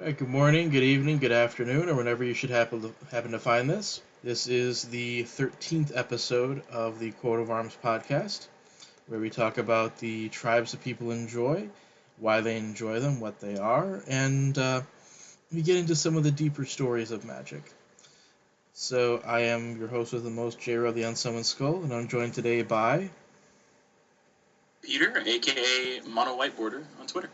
Right, good morning, good evening, good afternoon, or whenever you should happen to find this. This is the 13th episode of the Quote of Arms podcast, where we talk about the tribes that people enjoy, why they enjoy them, what they are, and we get into some of the deeper stories of magic. So I am your host with the most, J-Ro the Unsummoned Skull, and I'm joined today by... Peter, aka MonoWhiteBorder on Twitter.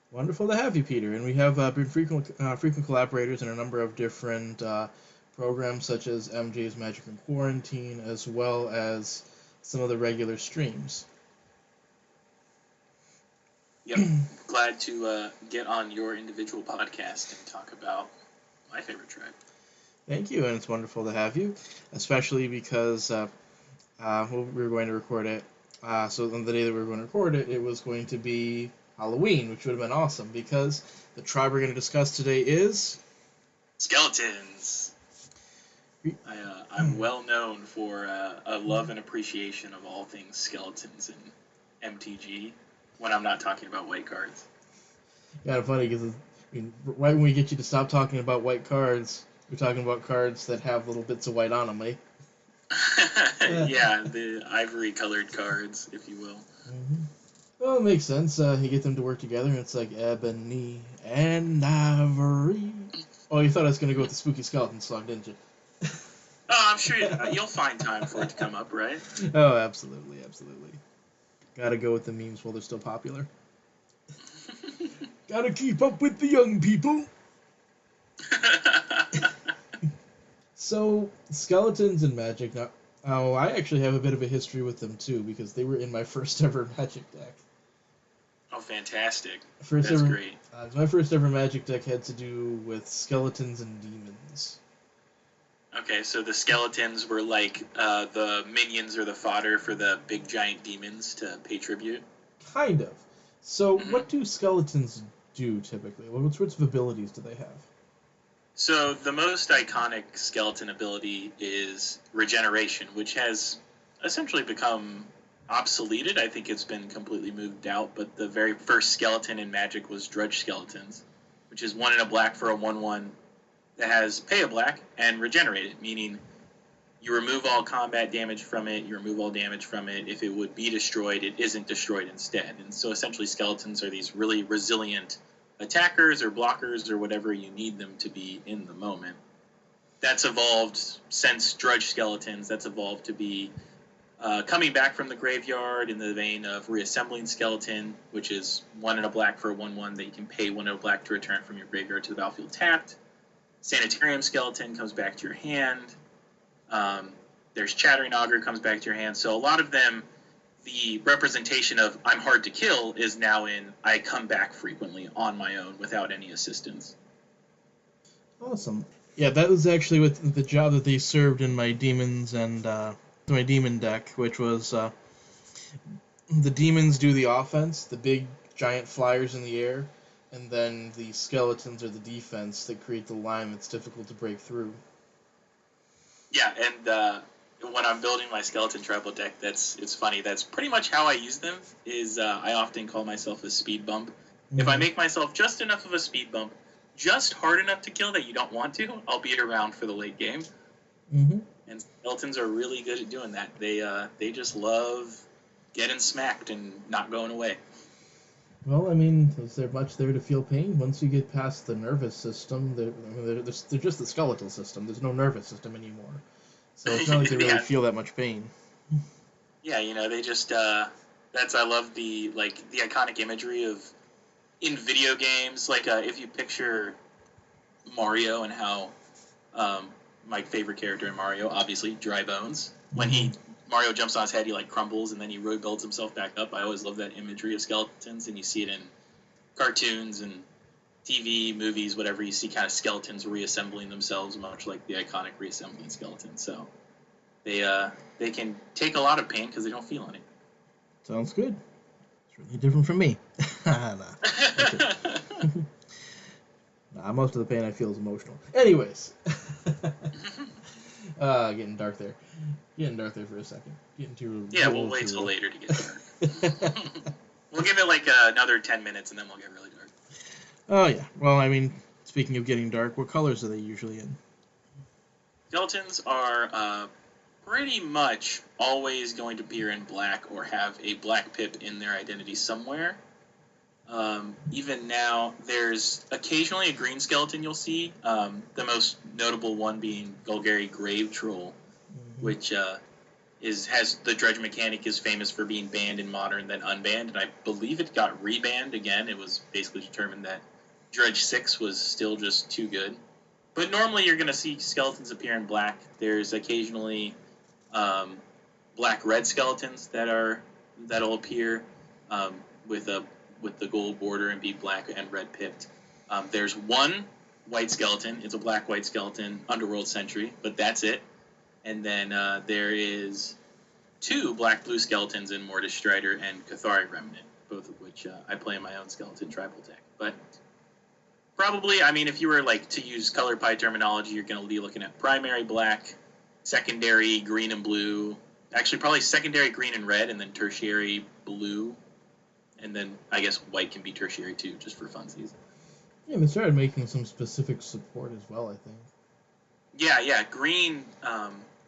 Wonderful to have you, Peter. And we have been frequent collaborators in a number of different programs, such as MJ's Magic in Quarantine, as well as some of the regular streams. Yep. Glad to get on your individual podcast and talk about my favorite tribe. Thank you, and it's wonderful to have you, especially because we were going to record it. So on the day that we were going to record it, it was going to be Halloween, which would have been awesome, because the tribe we're going to discuss today is... Skeletons! I'm well known for a love and appreciation of all things skeletons in MTG, when I'm not talking about white cards. Kind of funny, because right when we get you to stop talking about white cards, we're talking about cards that have little bits of white on them, eh? Yeah, the ivory-colored cards, if you will. Mm-hmm. Well, it makes sense. You get them to work together, and it's like ebony and ivory. Oh, you thought I was going to go with the spooky skeleton song, didn't you? Oh, I'm sure you'll find time for it to come up, right? Oh, absolutely, absolutely. Gotta go with the memes while they're still popular. Gotta keep up with the young people. So, skeletons and magic. Now, I actually have a bit of a history with them, too, because they were in my first ever magic deck. Oh, fantastic. That's great. My first ever magic deck had to do with skeletons and demons. Okay, so the skeletons were like the minions or the fodder for the big giant demons to pay tribute? Kind of. So, what do skeletons do, typically? What sorts of abilities do they have? So, the most iconic skeleton ability is regeneration, which has essentially become obsoleted. I think it's been completely moved out, but the very first skeleton in Magic was Drudge Skeletons, which is 1 and a black for a 1/1 that has pay a black and regenerate it, meaning you remove all combat damage from it, you remove all damage from it. If it would be destroyed, it isn't destroyed instead. And so essentially skeletons are these really resilient attackers or blockers or whatever you need them to be in the moment. That's evolved since Drudge Skeletons. That's evolved to be coming back from the graveyard in the vein of Reassembling Skeleton, which is 1 and a black for a 1/1 that you can pay 1 and a black to return from your graveyard to the battlefield tapped. Sanitarium Skeleton comes back to your hand. There's Chattering Augur comes back to your hand. So a lot of them, the representation of I'm hard to kill is now in I come back frequently on my own without any assistance. Awesome. Yeah, that was actually with the job that they served in my demons and my demon deck, which was the demons do the offense, the big giant flyers in the air, and then the skeletons are the defense that create the line that's difficult to break through. Yeah, and when I'm building my skeleton tribal deck, it's funny. That's pretty much how I use them. I often call myself a speed bump. Mm-hmm. If I make myself just enough of a speed bump, just hard enough to kill that you don't want to, I'll be around for the late game. Mm-hmm. And skeletons are really good at doing that. They just love getting smacked and not going away. Well, I mean, is there much there to feel pain? Once you get past the nervous system, they're just the skeletal system. There's no nervous system anymore. So it's not like they really feel that much pain. Yeah, they just, I love the iconic imagery of, in video games, if you picture Mario and how, my favorite character in Mario, obviously, Dry Bones, when Mario jumps on his head, he crumbles and then he rebuilds himself back up. I always love that imagery of skeletons, and you see it in cartoons and TV, movies, whatever. You see kind of skeletons reassembling themselves, much like the iconic reassembling skeleton. So they can take a lot of pain because they don't feel any. Sounds good. It's really different from me. Most of the pain I feel is emotional. Anyways. Getting dark there. Getting dark there for a second. We'll wait till later to get dark. We'll give it another 10 minutes and then we'll get really dark. Oh yeah. Well, I mean, speaking of getting dark, what colors are they usually in? Skeletons are pretty much always going to appear in black or have a black pip in their identity somewhere. Even now, there's occasionally a green skeleton you'll see. The most notable one being Golgari Grave Troll, Mm-hmm. which has the dredge mechanic is famous for being banned in modern, then unbanned, and I believe it got rebanned again. It was basically determined that Dredge 6 was still just too good. But normally you're going to see skeletons appear in black. There's occasionally um, black-red skeletons that'll appear um, with a with the gold border and be black and red pipped. There's one white skeleton. It's a black-white skeleton, Underworld Sentry, but that's it. And then there is two black-blue skeletons in Mortis Strider and Cathari Remnant, both of which I play in my own skeleton tribal deck. But probably, I mean, if you were like to use color pie terminology, you're going to be looking at primary black, secondary green and blue. Actually, probably secondary green and red, and then tertiary blue. And then I guess white can be tertiary too, just for funsies. Yeah, they started making some specific support as well, I think. Yeah. Green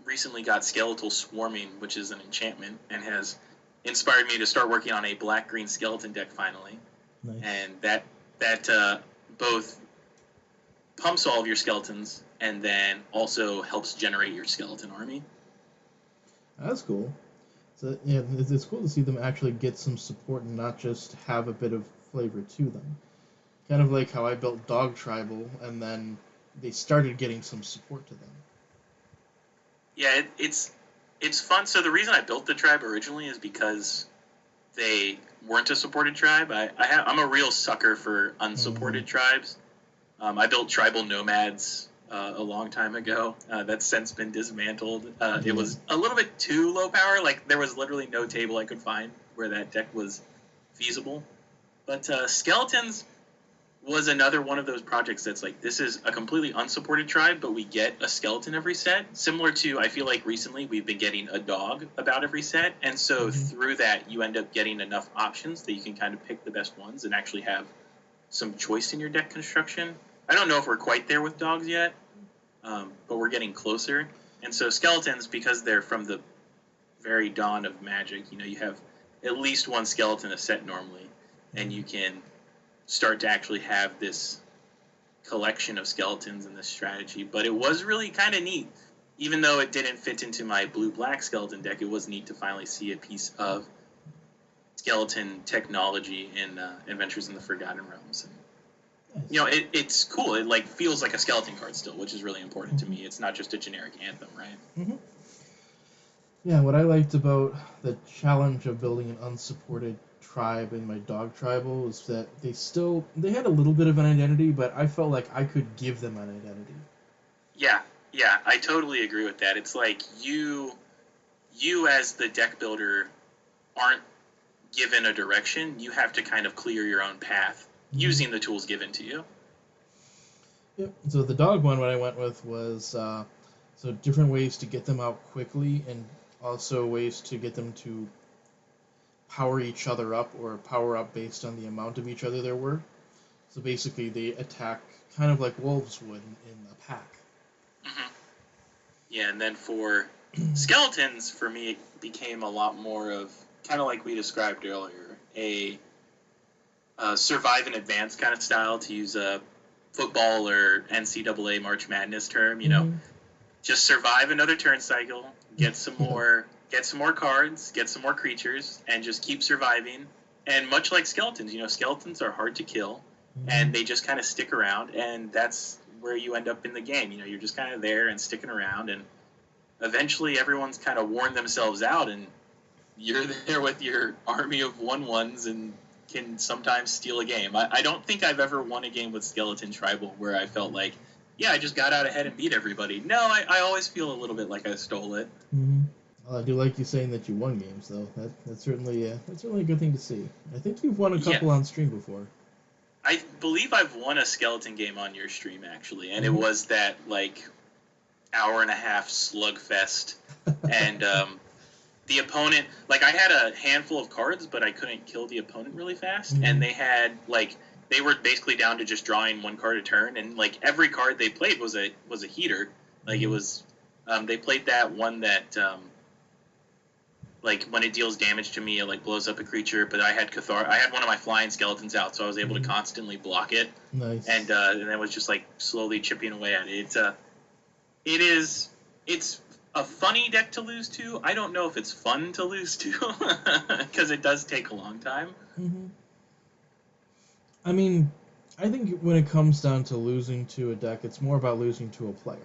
recently got Skeletal Swarming, which is an enchantment, and has inspired me to start working on a black-green skeleton deck finally. Nice. And that both pumps all of your skeletons and then also helps generate your skeleton army. That's cool. So yeah, it's cool to see them actually get some support and not just have a bit of flavor to them. Kind of like how I built Dog Tribal, and then they started getting some support to them. Yeah, it's fun. So the reason I built the tribe originally is because they weren't a supported tribe. I'm a real sucker for unsupported tribes. I built tribal nomads a long time ago. That's since been dismantled. It was a little bit too low power. Like, there was literally no table I could find where that deck was feasible. But Skeletons was another one of those projects that's like, this is a completely unsupported tribe, but we get a skeleton every set. Similar to, I feel like recently we've been getting a dog about every set. And so through that, you end up getting enough options that you can kind of pick the best ones and actually have some choice in your deck construction. I don't know if we're quite there with dogs yet, but we're getting closer. And so skeletons, because they're from the very dawn of Magic, you have at least one skeleton a set normally, and you can start to actually have this collection of skeletons in this strategy. But it was really kind of neat. Even though it didn't fit into my blue-black skeleton deck, it was neat to finally see a piece of skeleton technology in Adventures in the Forgotten Realms. And, it's cool. It like feels like a skeleton card still, which is really important to me. It's not just a generic anthem, right? Mm-hmm. Yeah, what I liked about the challenge of building an unsupported tribe in my dog tribal is that they had a little bit of an identity, but I felt like I could give them an identity. Yeah, I totally agree with that. It's like you as the deck builder aren't given a direction. You have to kind of clear your own path using the tools given to you. Yep. So the dog one, what I went with was so different ways to get them out quickly, and also ways to get them to power each other up or power up based on the amount of each other there were. So basically, they attack kind of like wolves would in a pack. Mm-hmm. Yeah, and then for skeletons, for me, it became a lot more of, kind of like we described earlier, a survive and advance kind of style, to use a football or NCAA March Madness term. Just survive another turn cycle, get some more cards, get some more creatures, and just keep surviving. And much like skeletons, skeletons are hard to kill, and they just kind of stick around, and that's where you end up in the game. You're just kind of there and sticking around, and eventually everyone's kind of worn themselves out, and you're there with your army of 1/1s and can sometimes steal a game. I don't think I've ever won a game with Skeleton Tribal where I felt like, yeah, I just got out ahead and beat everybody. No, I always feel a little bit like I stole it. Mm-hmm. Well, I do like you saying that you won games, though. That's certainly a good thing to see. I think you've won a couple on stream before. I believe I've won a skeleton game on your stream, actually, and it was that, like, hour-and-a-half slugfest, and the opponent, like, I had a handful of cards, but I couldn't kill the opponent really fast, and they had, like, they were basically down to just drawing one card a turn, and like every card they played was a heater. Like it was, they played that one that like when it deals damage to me, it like blows up a creature. But I had I had one of my flying skeletons out, so I was able to constantly block it. Nice. And it was just like slowly chipping away at it. It's a funny deck to lose to. I don't know if it's fun to lose to because it does take a long time. Mm-hmm. I mean, I think when it comes down to losing to a deck, it's more about losing to a player.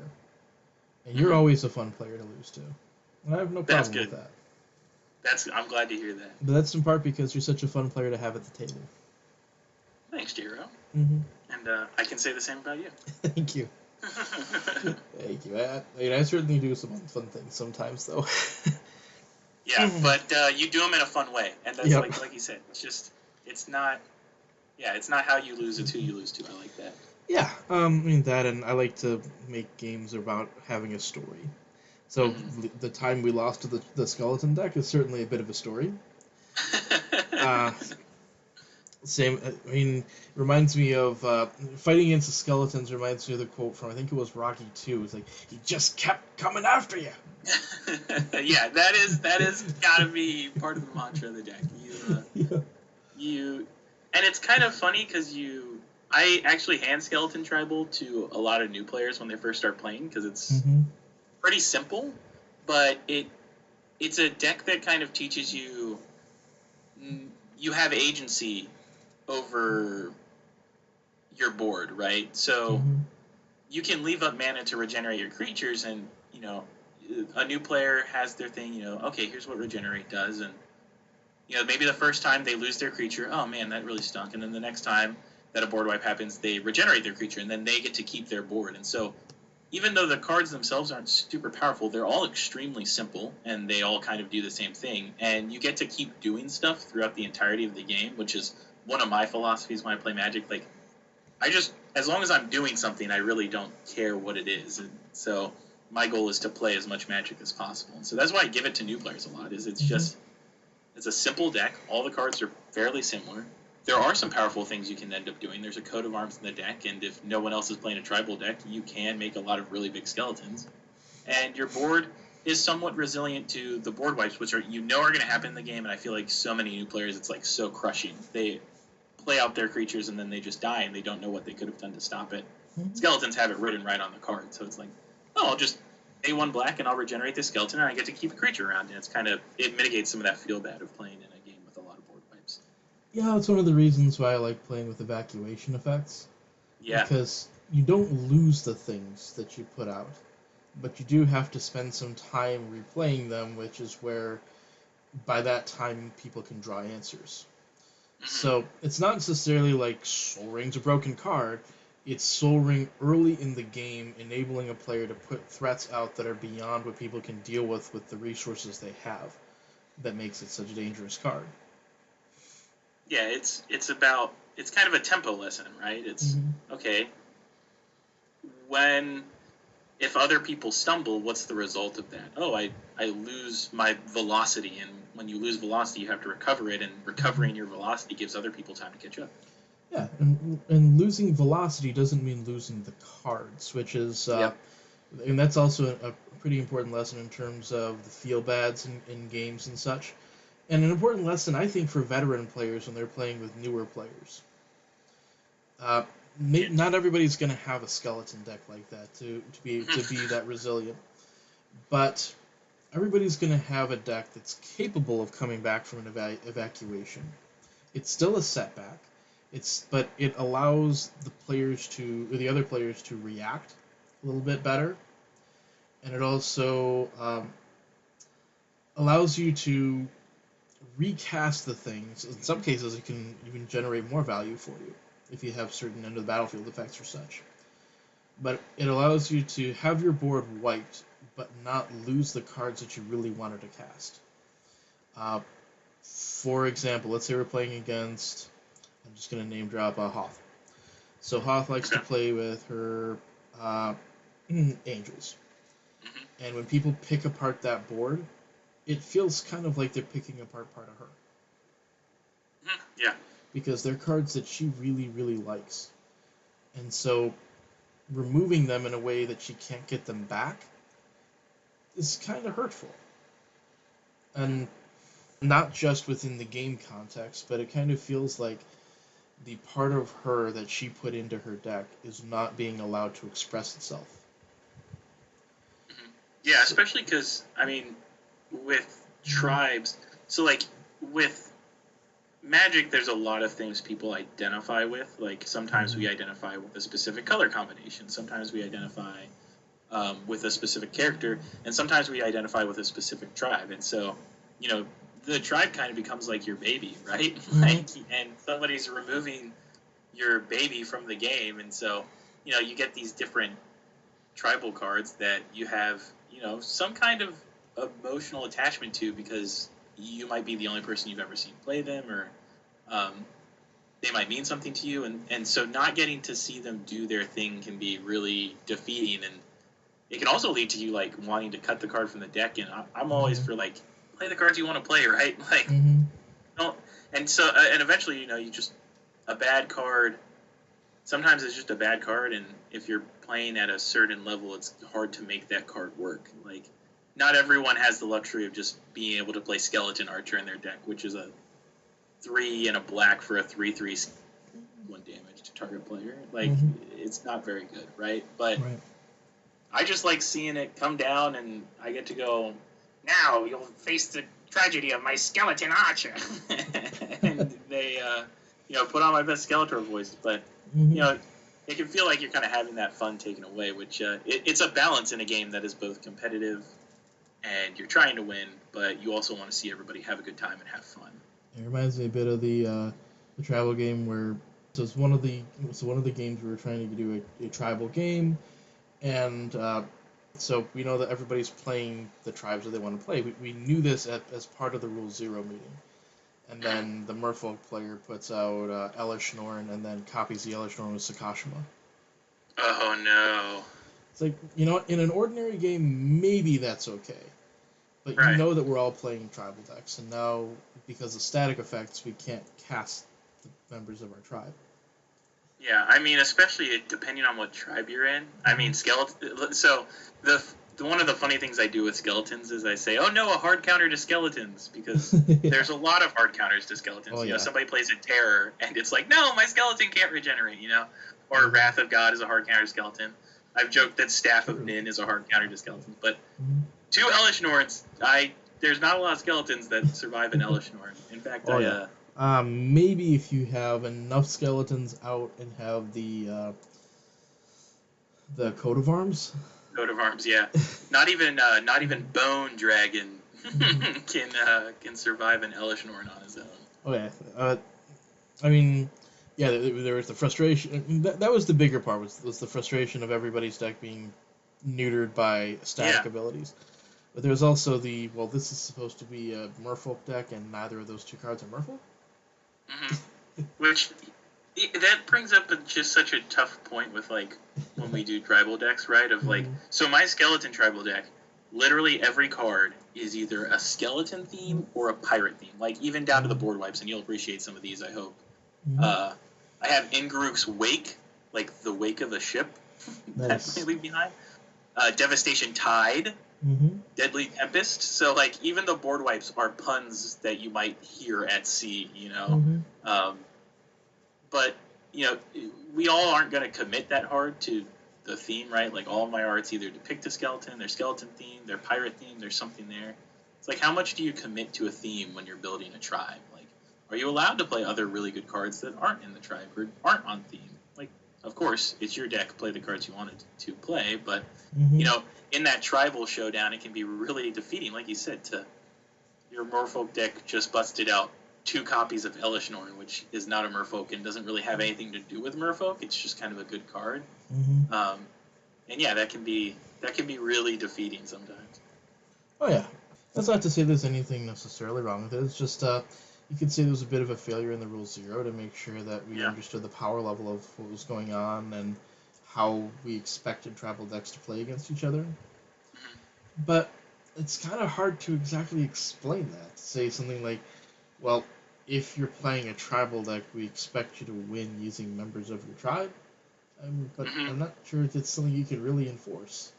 And you're always a fun player to lose to. And I have no problem with that. I'm glad to hear that. But that's in part because you're such a fun player to have at the table. Thanks, Jiro. Mm-hmm. And I can say the same about you. Thank you. Thank you. I certainly do some fun things sometimes, though. Yeah, but you do them in a fun way, and that's like you said. It's not how you lose; it's who you lose to. I like that. Yeah, I mean that, and I like to make games about having a story. So the time we lost to the skeleton deck is certainly a bit of a story. Same. I mean, it reminds me of fighting against the skeletons. Reminds me of the quote from I think it was Rocky 2. It's like he just kept coming after you. Yeah, that is gotta be part of the mantra of the deck. And it's kind of funny because I actually hand skeleton tribal to a lot of new players when they first start playing because it's pretty simple, but it's a deck that kind of teaches you have agency over your board, right? So you can leave up mana to regenerate your creatures, and a new player has their thing. Okay, here's what regenerate does, and maybe the first time they lose their creature, oh man, that really stunk, and then the next time that a board wipe happens, they regenerate their creature, and then they get to keep their board. And so even though the cards themselves aren't super powerful, they're all extremely simple, and they all kind of do the same thing. And you get to keep doing stuff throughout the entirety of the game, which is one of my philosophies when I play Magic. Like, as long as I'm doing something, I really don't care what it is. And so my goal is to play as much Magic as possible. And so that's why I give it to new players a lot, is it's a simple deck. All the cards are fairly similar. There are some powerful things you can end up doing. There's a coat of arms in the deck, and if no one else is playing a tribal deck, you can make a lot of really big skeletons. And your board is somewhat resilient to the board wipes, which are going to happen in the game, and I feel like so many new players, it's like so crushing. They play out their creatures, and then they just die, and they don't know what they could have done to stop it. Skeletons have it written right on the card, so it's like, I'll just pay one black, and I'll regenerate this skeleton, and I get to keep a creature around, and it mitigates some of that feel bad of playing in a game with a lot of board wipes. Yeah, that's one of the reasons why I like playing with evacuation effects. Yeah. Because you don't lose the things that you put out, but you do have to spend some time replaying them, which is where, by that time, people can draw answers. So it's not necessarily like Soul Ring's a broken card. It's Soul Ring early in the game, enabling a player to put threats out that are beyond what people can deal with the resources they have. That makes it such a dangerous card. Yeah, it's kind of a tempo lesson, right? It's okay. If other people stumble, what's the result of that? Oh, I lose my velocity, and when you lose velocity, you have to recover it, and recovering your velocity gives other people time to catch up. Yeah, and losing velocity doesn't mean losing the cards, which is, and that's also a pretty important lesson in terms of the feel-bads in games and such. And an important lesson, I think, for veteran players when they're playing with newer players. Not everybody's going to have a skeleton deck like that to be that resilient, but everybody's going to have a deck that's capable of coming back from an evacuation. It's still a setback, but it allows the other players to react a little bit better, and it also allows you to recast the things. In some cases, it can even generate more value for you if you have certain end of the battlefield effects or such. But it allows you to have your board wiped, but not lose the cards that you really wanted to cast. For example, let's say we're playing against, I'm just going to name drop Hoth. So Hoth likes to play with her angels. And when people pick apart that board, it feels kind of like they're picking apart part of her. Yeah. because they're cards that she really, really likes. And so removing them in a way that she can't get them back is kind of hurtful. And not just within the game context, but it kind of feels like the part of her that she put into her deck is not being allowed to express itself. Yeah, especially because, I mean, with tribes, so like with Magic, there's a lot of things people identify with. Like sometimes we identify with a specific color combination, sometimes we identify with a specific character, and sometimes we identify with a specific tribe. And so, you know, the tribe kind of becomes like your baby, right? Like, and somebody's removing your baby from the game, and so, you know, you get these different tribal cards that you have, you know, some kind of emotional attachment to because you might be the only person you've ever seen play them, or they might mean something to you, and so not getting to see them do their thing can be really defeating, and it can also lead to you like wanting to cut the card from the deck. And I'm always for like play the cards you want to play, right? Like don't, and so and eventually, you know, you just a bad card. Sometimes it's just a bad card, and if you're playing at a certain level, it's hard to make that card work. Like, not everyone has the luxury of just being able to play Skeleton Archer in their deck, which is a 3 and a black for a 3/3 1 damage to target player. Like, it's not very good, right? But I just like seeing it come down, and I get to go, now you'll face the tragedy of my Skeleton Archer. And they, you know, put on my best Skeletor voice, but you know, it can feel like you're kind of having that fun taken away, which it's a balance in a game that is both competitive and you're trying to win, but you also want to see everybody have a good time and have fun. It reminds me a bit of the tribal game where it's one of the games we were trying to do a tribal game, and so we know that everybody's playing the tribes that they want to play. We knew this as part of the Rule Zero meeting. And then the Merfolk player puts out Elish Norn and then copies the Elish Norn with Sakashima. Oh, no. It's like, you know, in an ordinary game, maybe that's okay. But you know that we're all playing tribal decks, and now, because of static effects, we can't cast the members of our tribe. Yeah, I mean, especially depending on what tribe you're in. I mean, skeleton. So, one of the funny things I do with skeletons is I say, oh no, a hard counter to skeletons, because there's a lot of hard counters to skeletons. You know, somebody plays a terror, and it's like, no, my skeleton can't regenerate, you know? Or Wrath of God is a hard counter to skeleton. I've joked that Staff of Nin is a hard counter to skeletons, but two Elish Norns, there's not a lot of skeletons that survive an Elish Norn. In fact, maybe if you have enough skeletons out and have the coat of arms. Coat of arms, yeah. Not even Bone Dragon can survive an Elish Norn on his own. Oh yeah, I mean, yeah, there was the frustration. That was the bigger part. Was the frustration of everybody's deck being neutered by static abilities. But there's also this is supposed to be a Merfolk deck, and neither of those two cards are Merfolk. Which that brings up just such a tough point with like when we do tribal decks, right? Of like, so my skeleton tribal deck, literally every card is either a skeleton theme or a pirate theme. Like even down to the board wipes, and you'll appreciate some of these, I hope. I have Ingaruk's Wake, like the wake of a ship that they leave behind. Devastation Tide. Deadly Tempest. So, like, even the board wipes are puns that you might hear at sea, you know? But, you know, we all aren't going to commit that hard to the theme, right? Like, all of my arts either depict a skeleton, they're skeleton theme, they're pirate theme, there's something there. It's like, how much do you commit to a theme when you're building a tribe? Like, are you allowed to play other really good cards that aren't in the tribe or aren't on theme? Like, of course, it's your deck, play the cards you wanted to play, but, you know, in that tribal showdown, it can be really defeating, like you said, to your Merfolk deck just busted out 2 copies of Elish Norn, which is not a Merfolk and doesn't really have anything to do with Merfolk. It's just kind of a good card. And yeah, that can be really defeating sometimes. Oh yeah, that's not to say there's anything necessarily wrong with it. It's just you could say there was a bit of a failure in the Rule Zero to make sure that we understood the power level of what was going on and how we expected tribal decks to play against each other. But it's kind of hard to exactly explain that. To say something like, well, if you're playing a tribal deck, we expect you to win using members of your tribe. But Hmm. I'm not sure if it's something you could really enforce.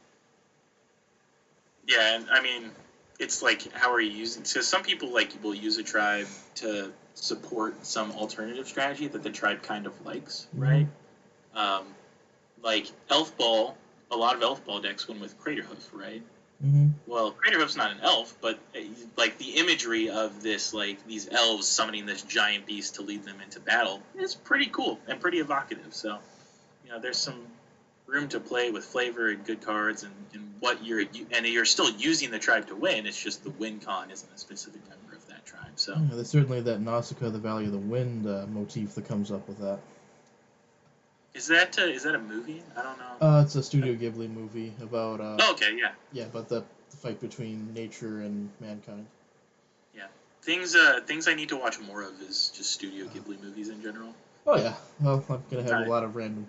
Yeah, and I mean, it's like, how are you using? Because some people will use a tribe to support some alternative strategy that the tribe kind of likes, Mm-hmm. right? Um, like Elf Ball, a lot of Elf Ball decks win with Craterhoof, right? Mm-hmm. Well, Craterhoof's not an elf, but like the imagery of this, like these elves summoning this giant beast to lead them into battle, is pretty cool and pretty evocative. So, there's some room to play with flavor and good cards, and what you're still using the tribe to win. It's just the win con isn't a specific member of that tribe. So, Yeah, there's certainly that Nausicaa, the Valley of the Wind motif that comes up with that. is that a movie? I don't know. It's a Studio Ghibli movie about Oh, okay, yeah, about the fight between nature and mankind. yeah. Things I need to watch more of is just Studio Ghibli movies in general. Oh yeah, well I'm gonna have a I, lot of random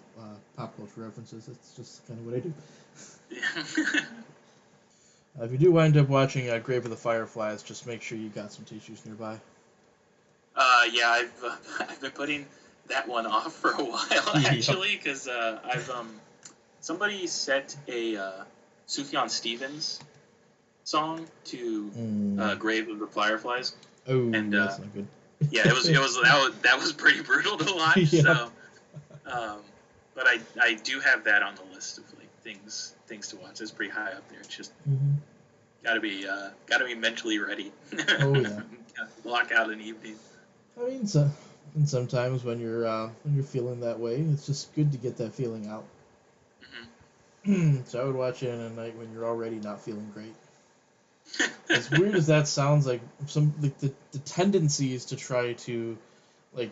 pop culture references. That's just kind of what I do. yeah. If you do wind up watching Grave of the Fireflies, just make sure you got some tissues nearby. Yeah, I've been putting that one off for a while Yep. actually, because I've somebody set a Sufjan Stevens song to Grave of the Fireflies, Oh, and that's not good. yeah, that was pretty brutal to watch. Yep. So, but I do have that on the list of like things to watch. It's pretty high up there. It's just Mm-hmm. gotta be mentally ready. Oh yeah. Block out an evening. I mean, and sometimes when you're feeling that way, it's just good to get that feeling out. Hmm. So I would watch it in a night when you're already not feeling great. As weird as that sounds, like the tendency is to try to like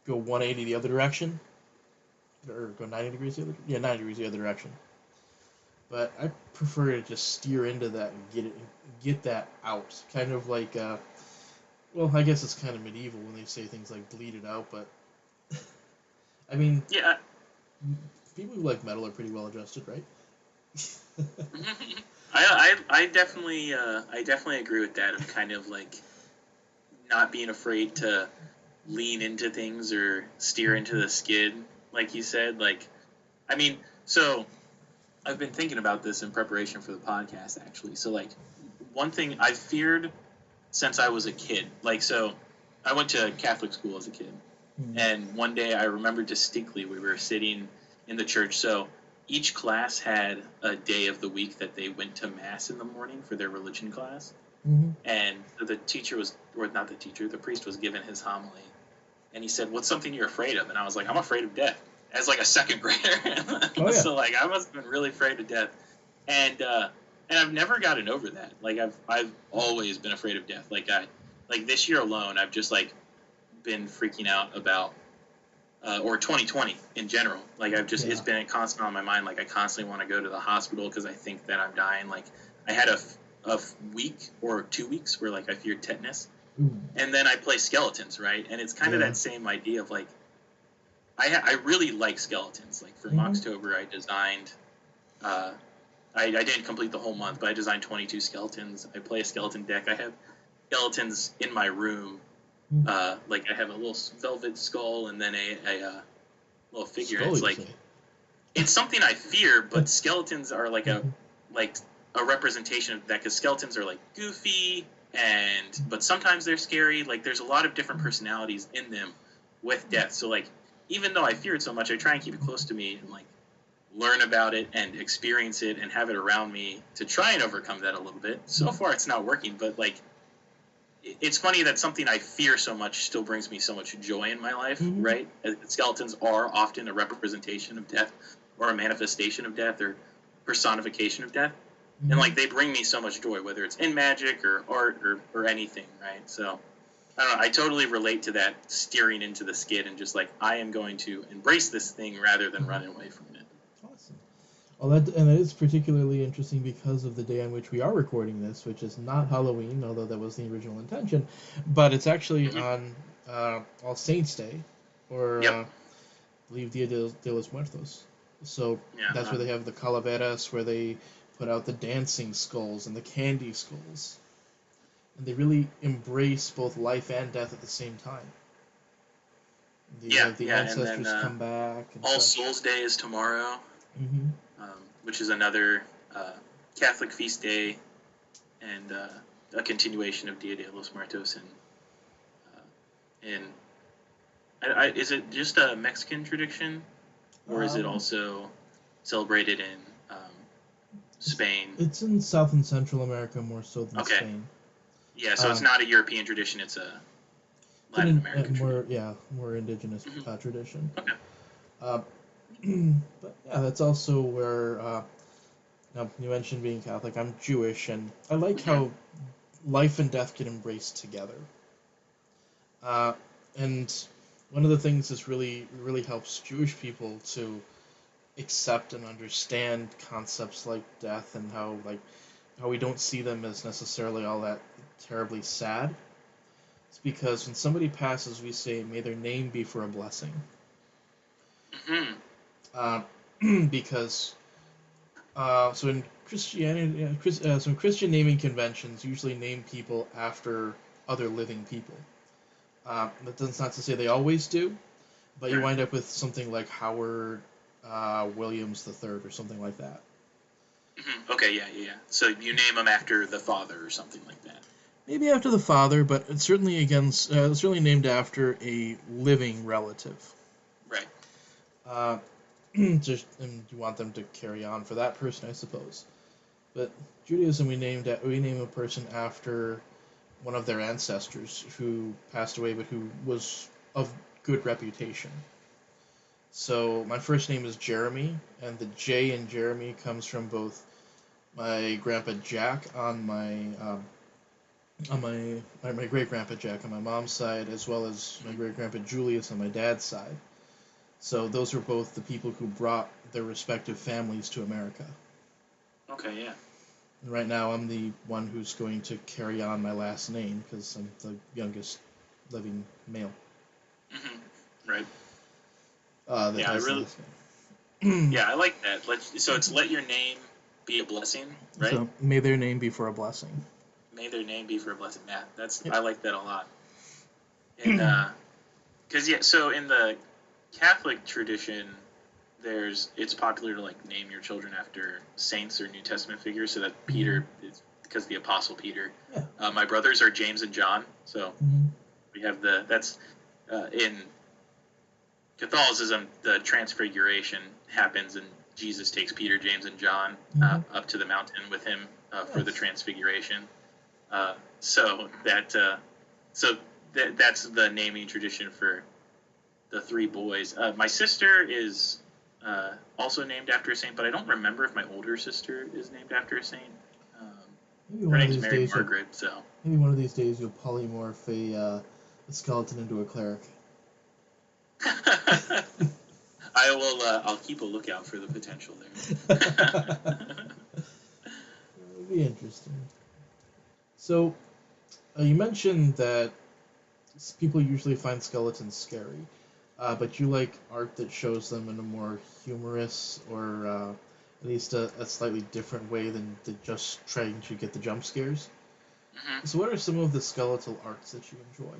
go 180 the other direction, or go 90 degrees the other 90 degrees the other direction. But I prefer to just steer into that and get that out. Kind of like well, I guess it's kind of medieval when they say things like bleed it out, but I mean, Yeah. people who like metal are pretty well adjusted, right? I definitely agree with that, of kind of like not being afraid to lean into things or steer into the skid, like you said. Like, I mean, so I've been thinking about this in preparation for the podcast, actually. So, like, one thing I've feared since I was a kid, like, so I went to Catholic school as a kid, and one day I remember distinctly we were sitting in the church. So each class had a day of the week that they went to mass in the morning for their religion class. Mm-hmm. And the teacher was, or not the teacher, the priest was given his homily. And he said, "What's something you're afraid of?" And I was like, "I'm afraid of death." As like a second grader. Oh yeah. So like I must have been really afraid of death. And I've never gotten over that. Like I've always been afraid of death. Like this year alone, I've just like been freaking out about or 2020 in general. Like it's been constant on my mind. Like I constantly want to go to the hospital because I think that I'm dying. Like I had a week or 2 weeks where like I feared tetanus, Ooh. and then I play skeletons, right? And it's kind of that same idea of like I really like skeletons. Like for Moxtober, I designed. I didn't complete the whole month, but I designed 22 skeletons. I play a skeleton deck. I have skeletons in my room. Like I have a little velvet skull and then a little figure. Skull, It's like it's something I fear, but skeletons are like a representation of that, because skeletons are like goofy but sometimes they're scary. Like there's a lot of different personalities in them with death. So like even though I fear it so much, I try and keep it close to me and like learn about it and experience it and have it around me to try and overcome that a little bit. So far it's not working, but like it's funny that something I fear so much still brings me so much joy in my life, right? Skeletons are often a representation of death or a manifestation of death or personification of death. And like they bring me so much joy, whether it's in magic or art or anything, right? So I don't know, I totally relate to that steering into the skid and just like I am going to embrace this thing rather than running away from it. Awesome. Well, that is particularly interesting because of the day on which we are recording this, which is not Halloween, although that was the original intention, but it's actually on All Saints Day, or I believe Dia de los Muertos. So that's where they have the calaveras, where they put out the dancing skulls and the candy skulls. and they really embrace both life and death at the same time. You Yeah, have the yeah, and then ancestors come back and All such. Souls Day is tomorrow, Mm-hmm. which is another Catholic feast day, and a continuation of Dia de los Muertos. Is it just a Mexican tradition, or is it also celebrated in Spain? It's in South and Central America more so than Okay. Spain. Yeah, so it's not a European tradition; it's a Latin American tradition. More indigenous tradition. Okay. But yeah, that's also where now you mentioned being Catholic. I'm Jewish, and I like how life and death can embrace together. And one of the things that really helps Jewish people to accept and understand concepts like death and how we don't see them as necessarily all that terribly sad. It's because when somebody passes, we say, "May their name be for a blessing." Because so in Christianity, so in Christian naming conventions usually name people after other living people. That's not to say they always do, but you wind up with something like Howard Williams III or something like that. Okay, yeah. So you name them after the father or something like that. Maybe after the father, but it's certainly certainly named after a living relative. Right. And you want them to carry on for that person, I suppose. But Judaism, we name a person after one of their ancestors who passed away, but who was of good reputation. So my first name is Jeremy, and the J in Jeremy comes from both my grandpa Jack on my great grandpa Jack on my mom's side, as well as my great grandpa Julius on my dad's side. So those are both the people who brought their respective families to America. Okay, yeah. And right now, I'm the one who's going to carry on my last name because I'm the youngest living male. Right. Yeah, I like that. So it's let your name be a blessing, right? So may their name be for a blessing. May their name be for a blessing. Yeah, I like that a lot. And so in the Catholic tradition, it's popular to name your children after saints or New Testament figures. So that Peter is because the Apostle Peter. Yeah. My brothers are James and John, so we have in Catholicism, the Transfiguration happens, and Jesus takes Peter, James, and John up to the mountain with him for the Transfiguration. So that's the naming tradition for the three boys. My sister is also named after a saint, but I don't remember if my older sister is named after a saint. Her name's Mary Margaret. Maybe one of these days you'll polymorph a skeleton into a cleric. I will. I'll keep a lookout for the potential there. It'll be interesting. So, you mentioned that people usually find skeletons scary, but you like art that shows them in a more humorous or at least a slightly different way than just trying to get the jump scares. So, what are some of the skeletal arts that you enjoy?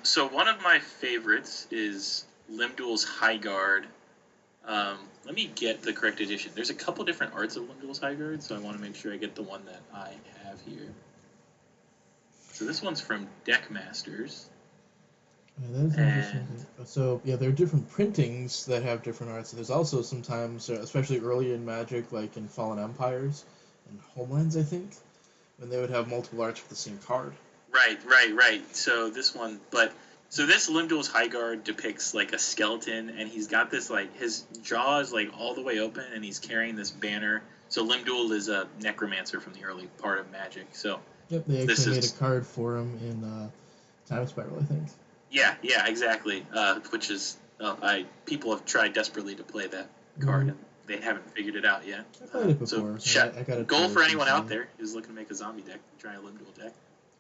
So one of my favorites is Limdul's High Guard. Let me get the correct edition. There's a couple different arts of Limdul's High Guard, so I want to make sure I get the one that I have here. So this one's from Deckmasters. Yeah, that is interesting. So yeah, there are different printings that have different arts. There's also sometimes, especially early in Magic, like in Fallen Empires and Homelands, I think, when they would have multiple arts for the same card. Right. So this Limdul's High Guard depicts a skeleton, and he's got this his jaw is all the way open, and he's carrying this banner. So Limdul is a necromancer from the early part of Magic. So yep, they actually made a card for him in Time Spiral, I think. Yeah, exactly. Which is people have tried desperately to play that card, and they haven't figured it out yet. I played it before. I got a goal for anyone out there who's looking to make a zombie deck, try a Limdul deck.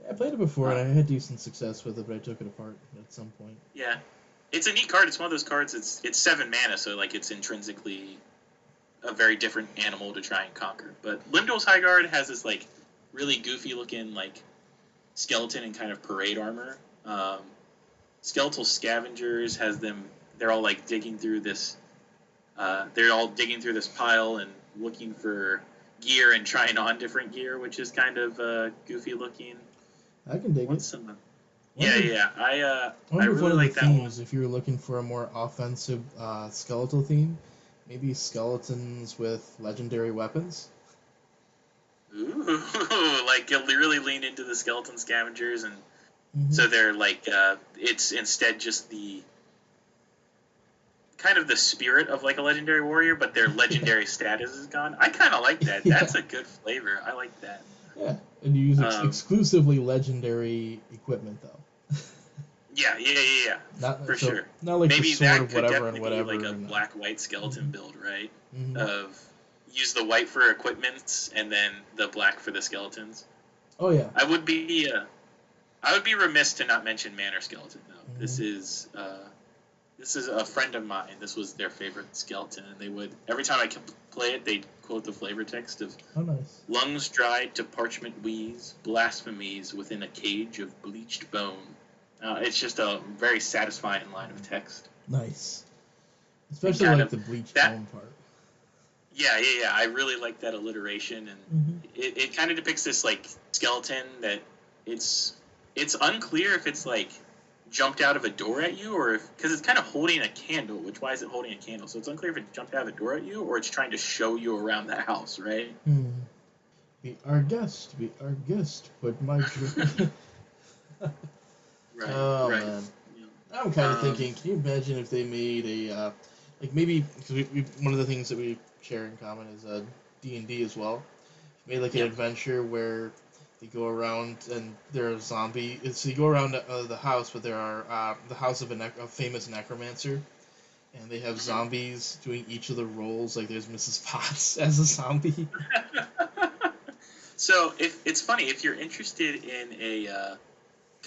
I played it before, and I had decent success with it, but I took it apart at some point. Yeah. It's a neat card. It's one of those cards, it's 7 mana, so it's intrinsically a very different animal to try and conquer. But Limdul's High Guard has this really goofy looking like skeleton and kind of parade armor. Skeletal Scavengers has them. They're all like digging through this. They're all digging through this pile and looking for gear and trying on different gear, which is kind of goofy looking. I can dig it. Yeah. I I really like that one. If you're looking for a more offensive skeletal theme, maybe skeletons with legendary weapons. Ooh, like you really lean into the skeleton scavengers, and Mm-hmm. so they're like it's instead just the kind of the spirit of like a legendary warrior, but their legendary status is gone. I kind of like that. Yeah. That's a good flavor. I like that. Yeah, and you use exclusively legendary equipment though. Yeah. Not for sure. Not like maybe the sword that of could whatever and definitely whatever. be like a black-white skeleton build, right? Mm-hmm. Of use the white for equipment and then the black for the skeletons. Oh yeah. I would be remiss to not mention Manor Skeleton though. Mm-hmm. This is a friend of mine. This was their favorite skeleton, and they would every time I could play it, they'd quote the flavor text of nice. Lungs dried to parchment wheeze, blasphemies within a cage of bleached bone. It's just a very satisfying line of text. Nice. Especially like the bleached bone part. Yeah. I really like that alliteration, and it kind of depicts this like skeleton that it's unclear if it's like jumped out of a door at you, or if because it's kind of holding a candle. Why is it holding a candle? So it's unclear if it jumped out of a door at you, or it's trying to show you around the house, right? Be our guest. Put my drink. Right. Man. Yeah. I'm kind of thinking. Can you imagine if they made a like maybe because we one of the things that we share in common is D&D as well. Made like an adventure where you go around and there are zombies. So you go around the house, but there are the house of a famous necromancer, and they have zombies doing each of the roles. Like there's Mrs. Potts as a zombie. So it's funny if you're interested in a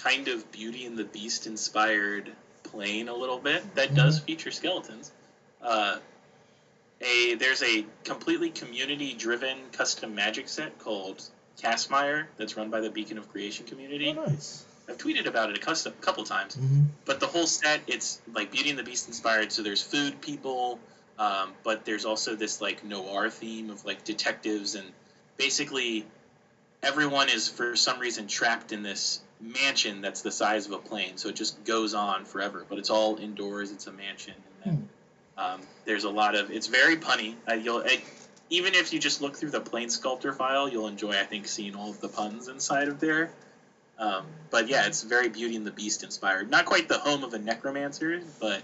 kind of Beauty and the Beast inspired plane a little bit that does feature skeletons. There's a completely community driven custom magic set called Castmire that's run by the Beacon of Creation community. Oh, nice. I've tweeted about it a couple times. But the whole set, it's like Beauty and the Beast inspired. So there's food people, but there's also this like noir theme of like detectives, and basically everyone is for some reason trapped in this mansion that's the size of a plane. So it just goes on forever, but it's all indoors. It's a mansion, and then there's a lot of. It's very punny. Even if you just look through the Plane Sculptor file, you'll enjoy, I think, seeing all of the puns inside of there. But yeah, it's very Beauty and the Beast inspired. Not quite the home of a necromancer, but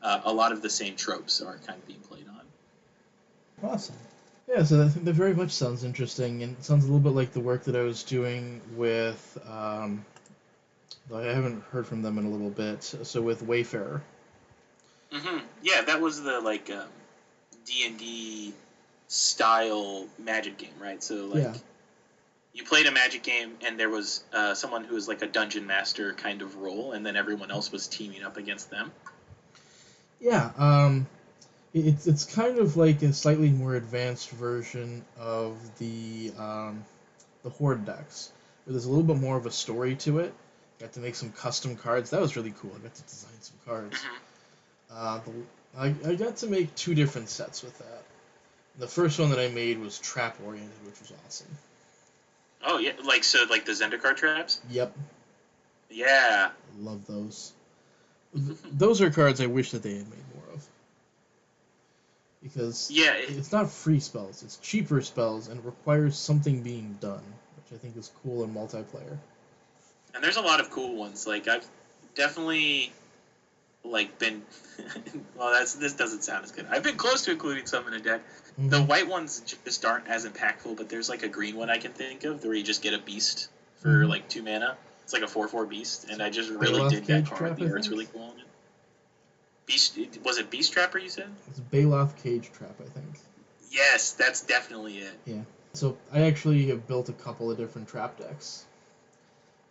a lot of the same tropes are kind of being played on. Awesome. Yeah, so I think that very much sounds interesting, and it sounds a little bit like the work that I was doing with, I haven't heard from them in a little bit, so with Wayfarer. Yeah, that was the, like, D&D style magic game, right? So, like, you played a magic game, and there was someone who was, like, a dungeon master kind of role, and then everyone else was teaming up against them. Yeah, it's kind of like a slightly more advanced version of the Horde decks, where there's a little bit more of a story to it. Got to make some custom cards. That was really cool. I got to design some cards. I got to make 2 different sets with that. The first one that I made was trap oriented, which was awesome. Oh yeah, like the Zendikar traps. Yep. Yeah. I love those. Those are cards I wish that they had made more of. Because it's not free spells, it's cheaper spells, and it requires something being done, which I think is cool in multiplayer. And there's a lot of cool ones. Like, I've definitely, like, been... well, this doesn't sound as good. I've been close to including some in a deck. The white ones just aren't as impactful, but there's, like, a green one I can think of where you just get a beast for, like, 2 mana. It's like a 4/4 beast, and I just really dig that card. The art's really cool on it. Beast, was it Beast Trapper, you said? It's Baloth Cage Trap, I think. Yes, that's definitely it. Yeah. So I actually have built a couple of different trap decks.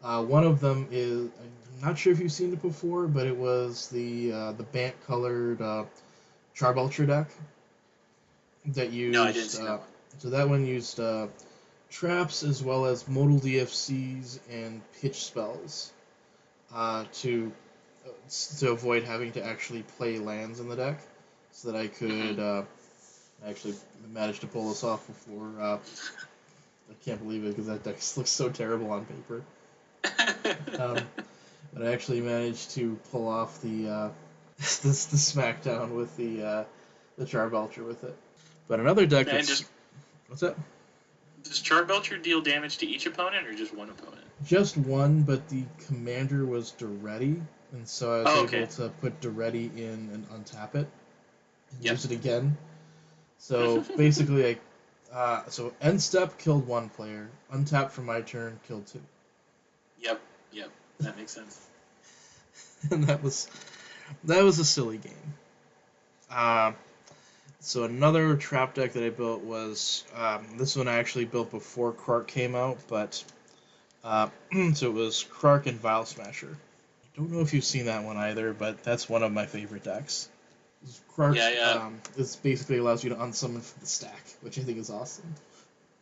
One of them is, I'm not sure if you've seen it before, but it was the Bant-colored Charbulcher deck that used... No, I didn't see that one. So that one used traps as well as modal DFCs and pitch spells to avoid having to actually play lands in the deck, so that I could actually manage to pull this off before. I can't believe it because that deck looks so terrible on paper. But I actually managed to pull off the Smackdown with the Charbelcher with it. But another deck that's... What's that? Does Charbelcher deal damage to each opponent or just one opponent? Just one, but the commander was Duretti, and so I was able to put Duretti in and untap it and use it again. So basically, so end step killed one player, untap for my turn killed two. Yep, that makes sense. And that was a silly game. So another trap deck that I built was this one I actually built before Krark came out, but so it was Krark and Vile Smasher. I don't know if you've seen that one either, but that's one of my favorite decks. Krark this basically allows you to unsummon from the stack, which I think is awesome.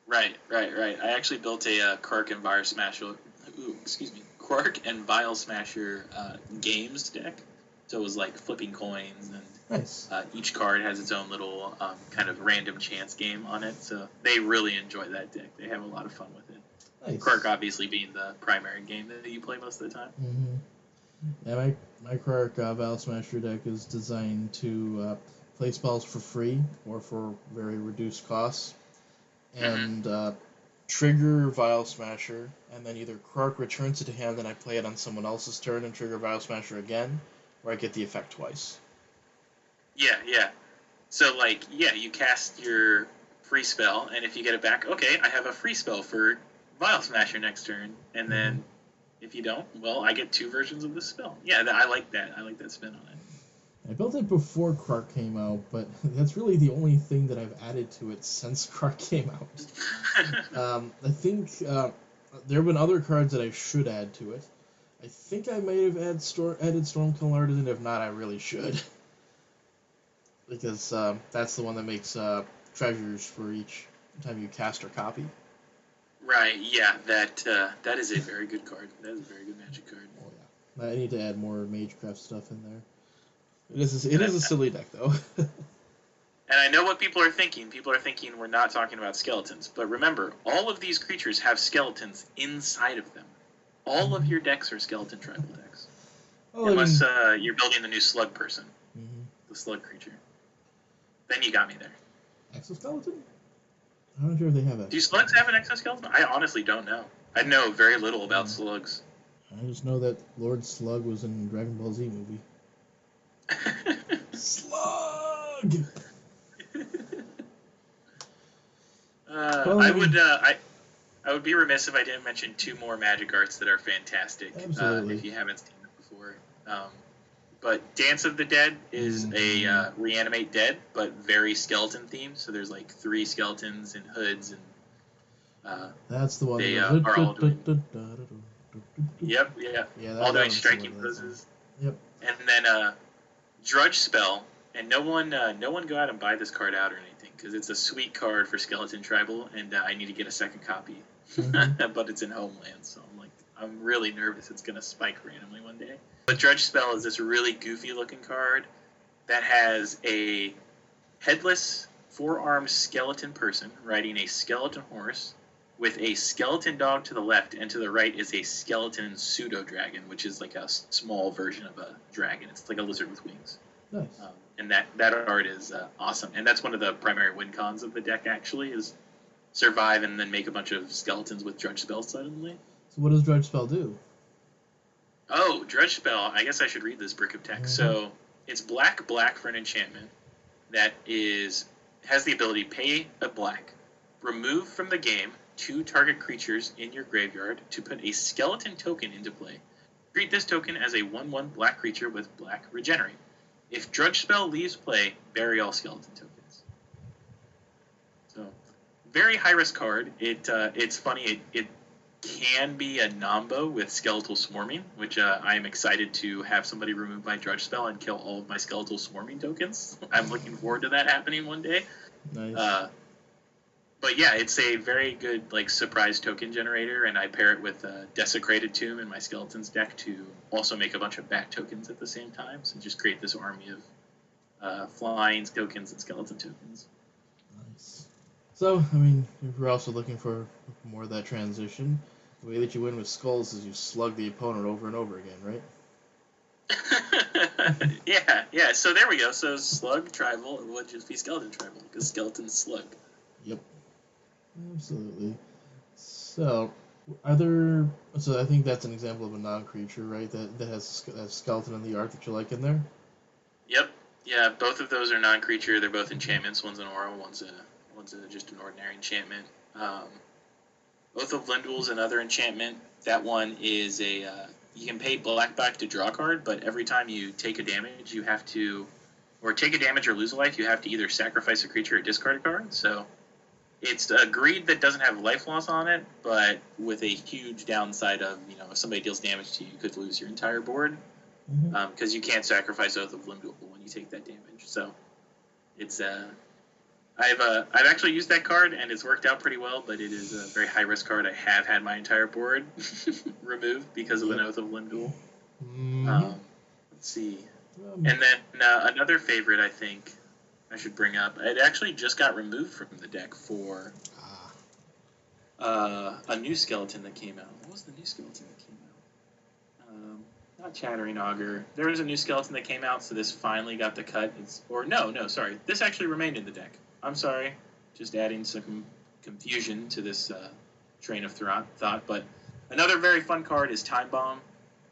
Right. I actually built a Krark and Vile Smasher. Krark and Vile Smasher games deck. So it was like flipping coins, and nice. Each card has its own little kind of random chance game on it. So they really enjoy that deck. They have a lot of fun with it. Nice. Krark obviously being the primary game that you play most of the time. Mm-hmm. Yeah, my Krark Vile Smasher deck is designed to play spells for free or for very reduced costs, and trigger Vile Smasher, and then either Krark returns it to hand, and I play it on someone else's turn and trigger Vile Smasher again, or I get the effect twice. Yeah. So, you cast your free spell, and if you get it back, okay, I have a free spell for Vile Smasher next turn, and then if you don't, well, I get two versions of the spell. Yeah, I like that. I like that spin on it. I built it before Krark came out, but that's really the only thing that I've added to it since Krark came out. I think there have been other cards that I should add to it. I think I might have added Stormkill Artisan. If not, I really should. Because that's the one that makes treasures for each time you cast or copy. Right, yeah, that is a very good card. That is a very good Magic card. Oh, yeah. I need to add more Magecraft stuff in there. It is a silly deck, though. And I know what people are thinking. People are thinking we're not talking about skeletons. But remember, all of these creatures have skeletons inside of them. All of your decks are skeleton tribal decks. Unless you're building the new slug person. Mm-hmm. The slug creature. Then you got me there. Exoskeleton? I'm not sure if they have that. Do slugs have an exoskeleton? I honestly don't know. I know very little about slugs. I just know that Lord Slug was in Dragon Ball Z movie. Slug! I would be remiss if I didn't mention two more Magic arts that are fantastic. Absolutely. If you haven't seen it before. But Dance of the Dead is a reanimate dead, but very skeleton themed. So there's like 3 skeletons and hoods, and that's the one. They are all doing. Yep. All doing striking poses. Yep. And then Drudge Spell, and no one go out and buy this card out or anything because it's a sweet card for Skeleton Tribal, and I need to get a second copy, but it's in Homeland, so I'm really nervous it's gonna spike randomly one day. But Drudge Spell is this really goofy looking card that has a headless 4-armed skeleton person riding a skeleton horse with a skeleton dog to the left, and to the right is a skeleton pseudo-dragon, which is like a small version of a dragon. It's like a lizard with wings. Nice. And that art is awesome. And that's one of the primary win cons of the deck, actually, is survive and then make a bunch of skeletons with Drudge Spell suddenly. So what does Drudge Spell do? Oh, Drudge Spell. I guess I should read this brick of text. So it's black for an enchantment that has the ability pay a black, remove from the game 2 target creatures in your graveyard to put a skeleton token into play. Treat this token as a 1/1 black creature with black regenerate. If Drudge Spell leaves play, bury all skeleton tokens. So, very high risk card. It's funny. It can be a nombo with Skeletal Swarming, which I am excited to have somebody remove my Drudge Spell and kill all of my Skeletal Swarming tokens. I'm looking forward to that happening one day. Nice. But yeah, it's a very good like surprise token generator, and I pair it with a Desecrated Tomb in my Skeletons deck to also make a bunch of bat tokens at the same time. So just create this army of flying tokens and skeleton tokens. Nice. So, I mean, if we're also looking for more of that transition, the way that you win with skulls is you slug the opponent over and over again, right? yeah. So there we go. So slug tribal would just be skeleton tribal because skeleton slug. Yep. Absolutely. So, are there? So I think that's an example of a non-creature, right? That has a skeleton in the art that you like in there. Yep. Yeah. Both of those are non-creature. They're both enchantments. One's an aura. One's just an ordinary enchantment. Both of Lindul's another enchantment. That one is a you can pay black to draw a card, but every time you take a damage, you have to, or take a damage or lose a life, you have to either sacrifice a creature or discard a card. So it's a greed that doesn't have life loss on it, but with a huge downside of, if somebody deals damage to you, you could lose your entire board because you can't sacrifice Oath of Lindul when you take that damage. So it's I've actually used that card and it's worked out pretty well, but it is a very high risk card. I have had my entire board removed because of an Oath of Lindul. Let's see, and then another favorite I think I should bring up. It actually just got removed from the deck for a new skeleton that came out. What was the new skeleton that came out? Not Chattering Augur. There was a new skeleton that came out, so this finally got the cut. Sorry. This actually remained in the deck. I'm sorry. Just adding some confusion to this train of thought. But another very fun card is Time Bomb.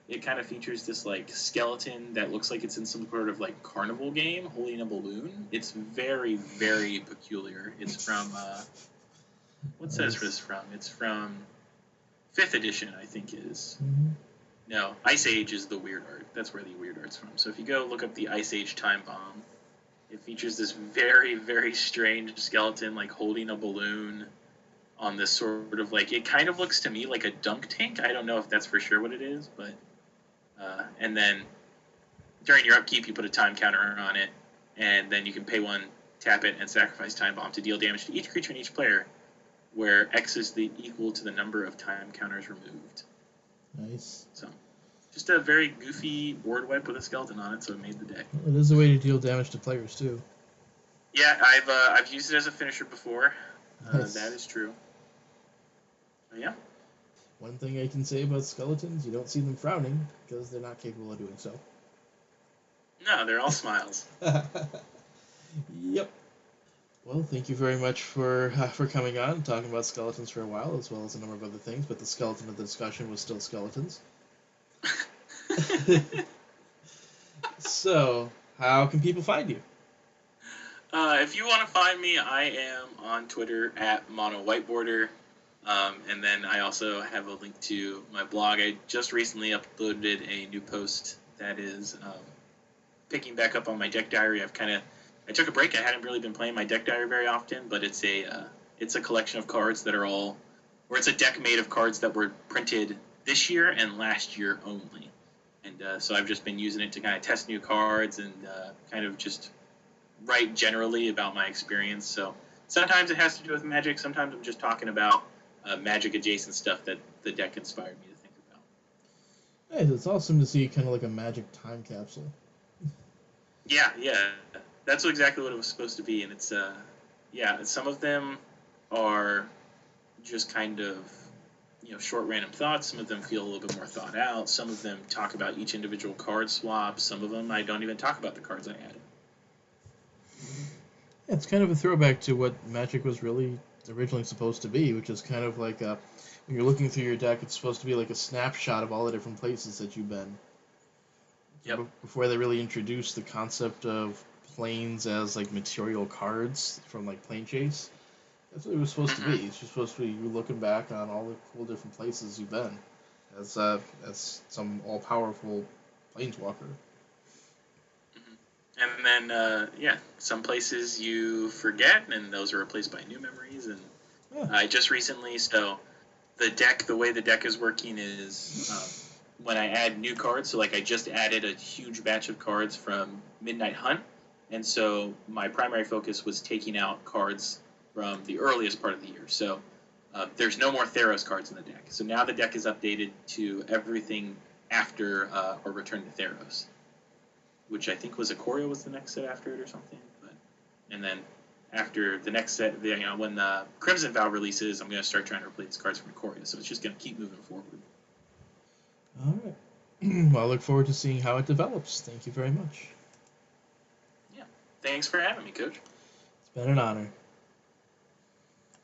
It kind of features this like skeleton that looks like it's in some sort of like carnival game holding a balloon. It's very, very peculiar. It's from what says this from? It's from 5th edition, I think it is. No, Ice Age is the weird art. That's where the weird art's from. So if you go look up the Ice Age Time Bomb, it features this very, very strange skeleton like holding a balloon on this sort of like, it kind of looks to me like a dunk tank. I don't know if that's for sure what it is, but and then during your upkeep you put a time counter on it, and then you can pay 1, tap it, and sacrifice Time Bomb to deal damage to each creature and each player, where X is equal to the number of time counters removed. Nice. So, just a very goofy board wipe with a skeleton on it, so it made the deck. Well, it is a way to deal damage to players too. Yeah, I've used it as a finisher before. Nice. That is true. Yeah. One thing I can say about skeletons, you don't see them frowning because they're not capable of doing so. No, they're all smiles. Yep. Well, thank you very much for coming on and talking about skeletons for a while, as well as a number of other things, but the skeleton of the discussion was still skeletons. So, how can people find you? If you want to find me, I am on Twitter at MonoWhiteBorder. And then I also have a link to my blog. I just recently uploaded a new post that is picking back up on my deck diary. I took a break. I hadn't really been playing my deck diary very often, but it's a collection of cards that are all, or it's a deck made of cards that were printed this year and last year only. And so I've just been using it to kind of test new cards and kind of just write generally about my experience. So sometimes it has to do with Magic. Sometimes I'm just talking about Magic adjacent stuff that the deck inspired me to think about. Hey, it's awesome to see kind of like a Magic time capsule. Yeah. That's exactly what it was supposed to be. And it's, some of them are just kind of, short random thoughts. Some of them feel a little bit more thought out. Some of them talk about each individual card swap. Some of them I don't even talk about the cards I added. Yeah, it's kind of a throwback to what Magic was really originally supposed to be, which is kind of like when you're looking through your deck, it's supposed to be like a snapshot of all the different places that you've been. Yep. Before they really introduced the concept of planes as like material cards from like Plane Chase, that's what it was supposed to be. It's just supposed to be you looking back on all the cool different places you've been as some all-powerful planeswalker. And then, some places you forget, and those are replaced by new memories. And I just recently, the way the deck is working is when I add new cards, so like I just added a huge batch of cards from Midnight Hunt, and so my primary focus was taking out cards from the earliest part of the year. So there's no more Theros cards in the deck. So now the deck is updated to everything after or Return to Theros, which I think was Ikoria was the next set after it or something. And then after the next set, when the Crimson Vow releases, I'm going to start trying to replace cards from Ikoria. So it's just going to keep moving forward. All right. Well, I look forward to seeing how it develops. Thank you very much. Yeah. Thanks for having me, Coach. It's been an honor.